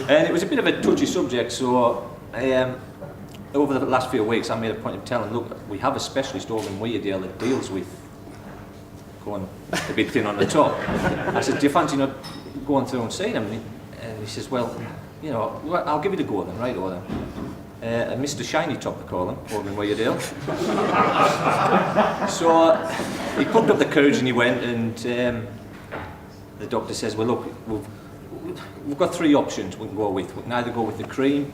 And it was a bit of a touchy subject, so over the last few weeks I made a point of telling him, look, we have a specialist over in Weardale that deals with going a bit thin on the top. I said, do you fancy not going through and seeing him? And he says, well, you know, I'll give it a go then, right over then. Mr. Shiny Top, they call him, over in Weardale. So he picked up the courage and he went, and the doctor says, well look, we've got 3 options we can go with. We can either go with the cream,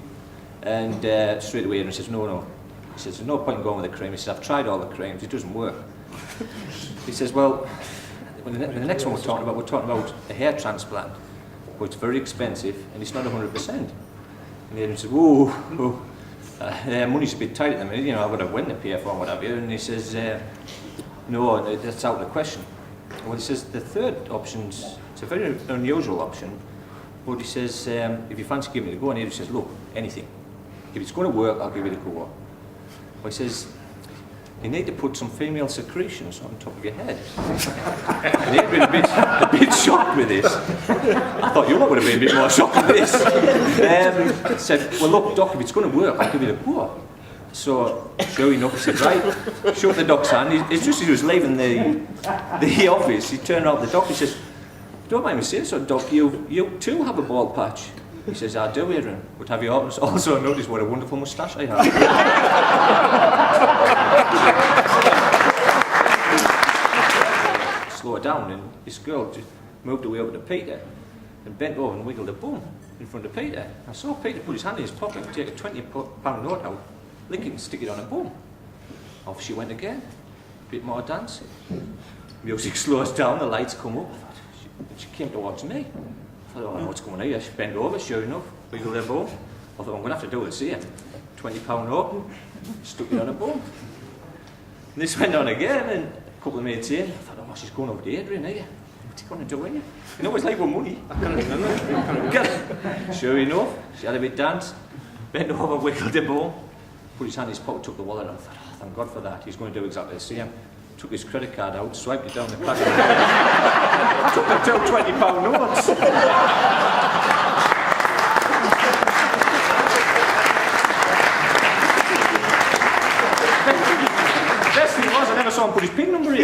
and straight away he says, no. He says, there's no point in going with the cream. He says, I've tried all the creams, it doesn't work. He says, well, the next one we're talking about a hair transplant, but it's very expensive and it's not 100%. And the agent says, whoa, money's a bit tight at the minute, you know, I've got to win the pay for and whatever. And he says, no, that's out of the question. Well, he says, the third option's, it's a very unusual option, but he says, if you fancy giving it a go, and he says, look, anything. If it's going to work, I'll give it a go. Well, he says, you need to put some female secretions on top of your head. And he'd been a bit shocked with this. I thought you would have been a bit more shocked with this. He said, well look, doc, if it's going to work, I'll give it a go. So, sure enough, he said, right, shook the doc's hand. It's just as he was leaving the office, he turned around to the doc, he says, don't mind me saying so, doc, you too have a bald patch. He says, I do, Adrian, but have you also noticed what a wonderful moustache I have? Slow it down, and this girl just moved away over to Peter and bent over and wiggled a bum in front of Peter. I saw Peter put his hand in his pocket and take a £20 note out, lick it and stick it on a bum. Off she went again, a bit more dancing. Music slows down, the lights come up. She came towards me. I thought, oh, what's going on here? She bent over, sure enough, wiggled her bum. I thought, I'm going to have to do it, see it. £20 note, stuck it on a bum. And this went on again, and a couple of minutes in, I thought, oh, she's going over to Adrian here. What's he going to do here? You know, it's like with money. I can't remember. Sure enough, she had a bit dance, bent over, wiggled her bum, put his hand in his pocket, took the wallet, and I thought, oh, thank God for that. He's going to do exactly the same. Took his credit card out, swiped it down the crack. Took the two £20 notes. Best thing was, I never saw him put his PIN number in.